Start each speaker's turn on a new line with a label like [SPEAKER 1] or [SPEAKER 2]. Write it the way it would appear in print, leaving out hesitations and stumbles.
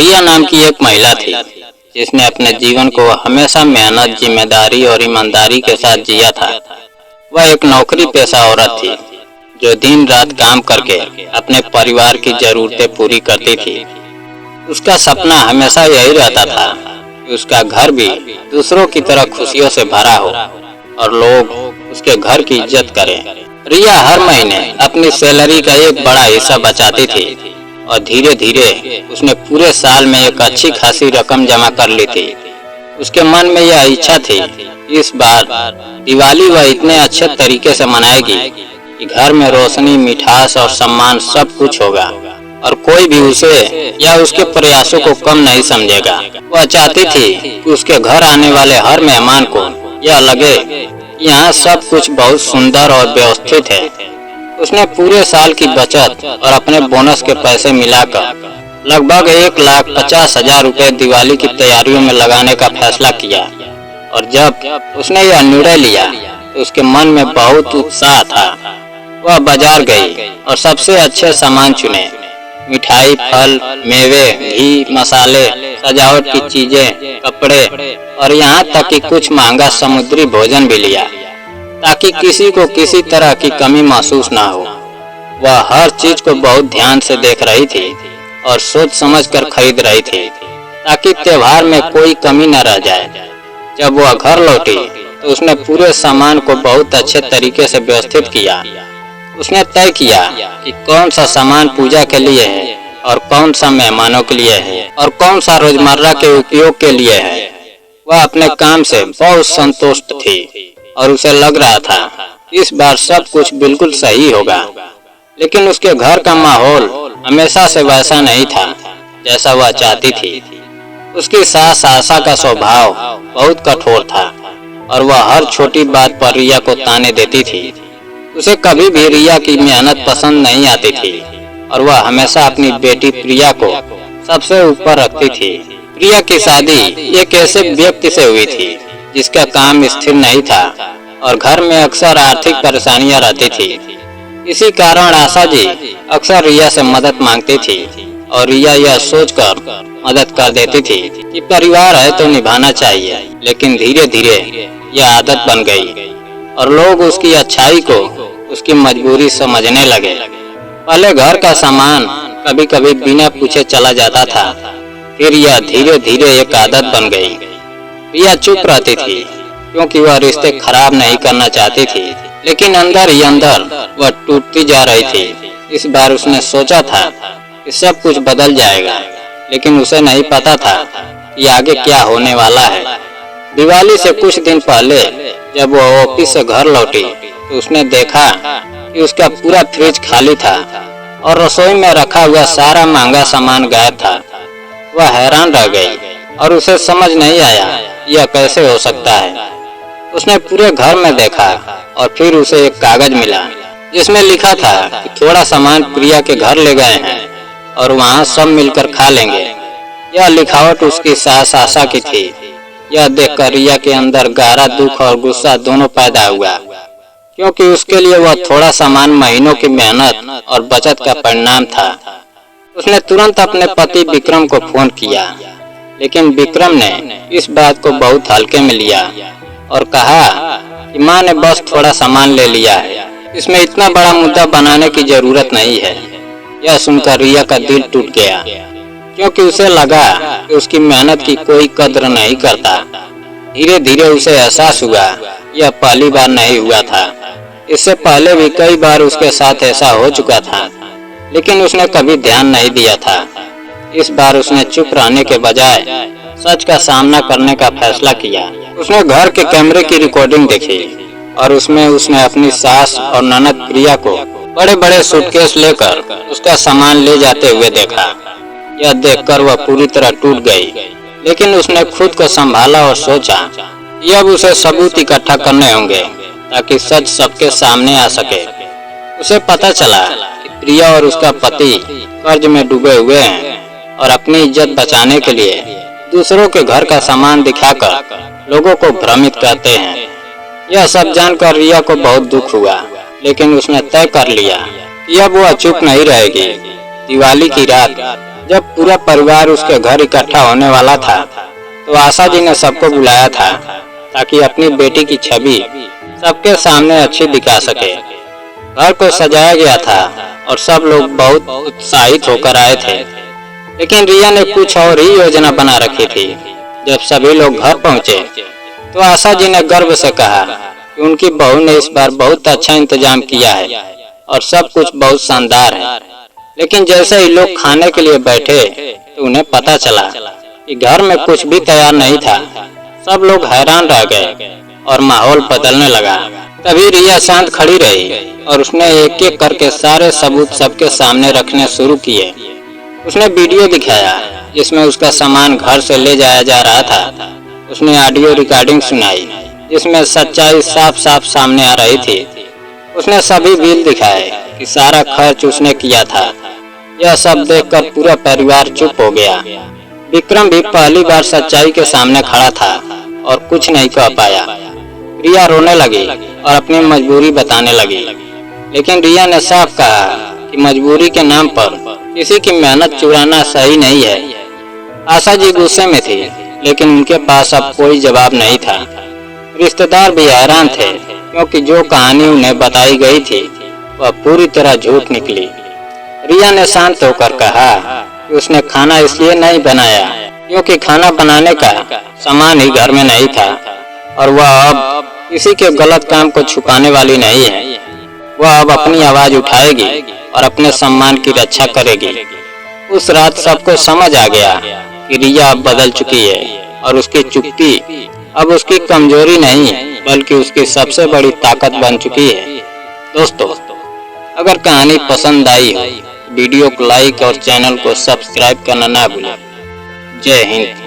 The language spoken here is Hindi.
[SPEAKER 1] रिया नाम की एक महिला थी जिसने अपने जीवन को हमेशा मेहनत, जिम्मेदारी और ईमानदारी के साथ जिया था। वह एक नौकरी पेशा औरत थी जो दिन रात काम करके अपने परिवार की जरूरतें पूरी करती थी। उसका सपना हमेशा यही रहता था कि उसका घर भी दूसरों की तरह खुशियों से भरा हो और लोग उसके घर की इज्जत करें। रिया हर महीने अपनी सैलरी का एक बड़ा हिस्सा बचाती थी और धीरे धीरे उसने पूरे साल में एक अच्छी खासी रकम जमा कर ली थी। उसके मन में यह इच्छा थी कि इस बार दिवाली वह इतने अच्छे तरीके से मनाएगी कि घर में रोशनी, मिठास और सम्मान सब कुछ होगा और कोई भी उसे या उसके प्रयासों को कम नहीं समझेगा। वह चाहती थी कि उसके घर आने वाले हर मेहमान को यह लगे कि यहाँ सब कुछ बहुत सुंदर और व्यवस्थित है। उसने पूरे साल की बचत और अपने बोनस के पैसे मिलाकर लगभग 1,50,000 रुपए दिवाली की तैयारियों में लगाने का फैसला किया और जब उसने यह निर्णय लिया तो उसके मन में बहुत उत्साह था। वह बाजार गई और सबसे अच्छे सामान चुने। मिठाई, फल, मेवे, घी, मसाले, सजावट की चीजें, कपड़े और यहाँ तक कि कुछ महंगा समुद्री भोजन भी लिया ताकि किसी को किसी तरह की कमी महसूस ना हो। वह हर चीज को बहुत ध्यान से देख रही थी और सोच समझकर खरीद रही थी ताकि त्योहार में कोई कमी न रह जाए। जब वह घर लौटी तो उसने पूरे सामान को बहुत अच्छे तरीके से व्यवस्थित किया। उसने तय किया कि कौन सा सामान पूजा के लिए है और कौन सा मेहमानों के लिए है और कौन सा रोजमर्रा के उपयोग के लिए है। वह अपने काम से बहुत संतुष्ट थी और उसे लग रहा था इस बार सब कुछ बिल्कुल सही होगा। लेकिन उसके घर का माहौल हमेशा से वैसा नहीं था जैसा वह चाहती थी। उसकी सास आशा का स्वभाव बहुत कठोर था और वह हर छोटी बात पर रिया को ताने देती थी। उसे कभी भी रिया की मेहनत पसंद नहीं आती थी और वह हमेशा अपनी बेटी प्रिया को सबसे ऊपर रखती थी। प्रिया की शादी एक ऐसे व्यक्ति से हुई थी जिसका काम स्थिर नहीं था और घर में अक्सर आर्थिक परेशानियां रहती थी। इसी कारण आशा जी अक्सर रिया से मदद मांगती थी और रिया यह सोचकर मदद कर देती थी कि परिवार है तो निभाना चाहिए। लेकिन धीरे धीरे यह आदत बन गई और लोग उसकी अच्छाई को उसकी मजबूरी समझने लगे। पहले घर का सामान कभी कभी बिना पूछे चला जाता था, फिर यह धीरे धीरे एक आदत बन गई। रिया चुप रहती थी क्योंकि वह रिश्ते खराब नहीं करना चाहती थी, लेकिन अंदर ही अंदर वह टूटती जा रही थी। इस बार उसने सोचा था कि सब कुछ बदल जाएगा, लेकिन उसे नहीं पता था कि आगे क्या होने वाला है। दिवाली से कुछ दिन पहले जब वह ऑफिस से घर लौटी तो उसने देखा कि उसका पूरा फ्रिज खाली था और रसोई में रखा हुआ सारा महंगा सामान गायब था। वह हैरान रह गई और उसे समझ नहीं आया यह कैसे हो सकता है। उसने पूरे घर में देखा और फिर उसे एक कागज मिला जिसमें लिखा था कि थोड़ा सामान प्रिया के घर ले गए हैं और वहाँ सब मिलकर खा लेंगे। यह लिखावट उसकी सास आशा की थी। यह देखकर रिया के अंदर गहरा दुख और गुस्सा दोनों पैदा हुआ, क्योंकि उसके लिए वह थोड़ा सामान महीनों की मेहनत और बचत का परिणाम था। उसने तुरंत अपने पति विक्रम को फोन किया, लेकिन विक्रम ने इस बात को बहुत हल्के में लिया और कहा कि माँ ने बस थोड़ा सामान ले लिया है, इसमें इतना बड़ा मुद्दा बनाने की जरूरत नहीं है। यह सुनकर रिया का दिल टूट गया, क्योंकि उसे लगा कि उसकी मेहनत की कोई कद्र नहीं करता। धीरे धीरे उसे एहसास हुआ यह पहली बार नहीं हुआ था। इससे पहले भी कई बार उसके साथ ऐसा हो चुका था, लेकिन उसने कभी ध्यान नहीं दिया था। इस बार उसने चुप रहने के बजाय सच का सामना करने का फैसला किया। उसने घर के कैमरे की रिकॉर्डिंग देखी और उसमें उसने अपनी सास और ननद प्रिया को बड़े बड़े सूटकेस लेकर उसका सामान ले जाते हुए देखा। यह देखकर वह पूरी तरह टूट गई, लेकिन उसने खुद को संभाला और सोचा कि अब उसे सबूत इकट्ठा करने होंगे ताकि सच सबके सामने आ सके। उसे पता चला कि प्रिया और उसका पति कर्ज में डूबे हुए हैं और अपनी इज्जत बचाने के लिए दूसरों के घर का सामान दिखाकर लोगों को भ्रमित करते हैं। यह सब जानकर रिया को बहुत दुख हुआ, लेकिन उसने तय कर लिया कि अब वह चुप नहीं रहेगी। दिवाली की रात जब पूरा परिवार उसके घर इकट्ठा होने वाला था तो आशा जी ने सबको बुलाया था ताकि अपनी बेटी की छवि सबके सामने अच्छी दिखा सके। घर को सजाया गया था और सब लोग बहुत उत्साहित होकर आए थे, लेकिन रिया ने कुछ और ही योजना बना रखी थी। जब सभी लोग घर पहुंचे तो आशा जी ने गर्व से कहा कि उनकी बहू ने इस बार बहुत अच्छा इंतजाम किया है और सब कुछ बहुत शानदार है। लेकिन जैसे ही लोग खाने के लिए बैठे तो उन्हें पता चला कि घर में कुछ भी तैयार नहीं था। सब लोग हैरान रह गए और माहौल बदलने लगा। तभी रिया शांत खड़ी रही और उसने एक एक करके सारे सबूत सबके सामने रखने शुरू किए। उसने वीडियो दिखाया जिसमें उसका सामान घर से ले जाया जा रहा था। उसने ऑडियो रिकॉर्डिंग सुनाई जिसमें सच्चाई साफ साफ सामने आ रही थी। उसने सभी बिल दिखाए कि सारा खर्च उसने किया था। यह सब देखकर पूरा परिवार चुप हो गया। विक्रम भी पहली बार सच्चाई के सामने खड़ा था और कुछ नहीं कह पाया। रिया रोने लगी और अपनी मजबूरी बताने लगी, लेकिन रिया ने साफ कहा कि मजबूरी के नाम पर किसी की मेहनत चुराना सही नहीं है। आशा जी गुस्से में थी, लेकिन उनके पास अब कोई जवाब नहीं था। रिश्तेदार भी हैरान थे क्योंकि जो कहानी उन्हें बताई गई थी वह पूरी तरह झूठ निकली। रिया ने शांत होकर कहा कि उसने खाना इसलिए नहीं बनाया क्योंकि खाना बनाने का सामान ही घर में नहीं था और वह अब किसी के गलत काम को छुपाने वाली नहीं है। वह अब अपनी आवाज उठाएगी और अपने सम्मान की रक्षा करेगी। उस रात सबको समझ आ गया कि रिया अब बदल चुकी है और उसकी चुप्पी अब उसकी कमजोरी नहीं बल्कि उसकी सबसे बड़ी ताकत बन चुकी है। दोस्तों, अगर कहानी पसंद आई हो वीडियो को लाइक और चैनल को सब्सक्राइब करना ना भूलें। जय हिंद।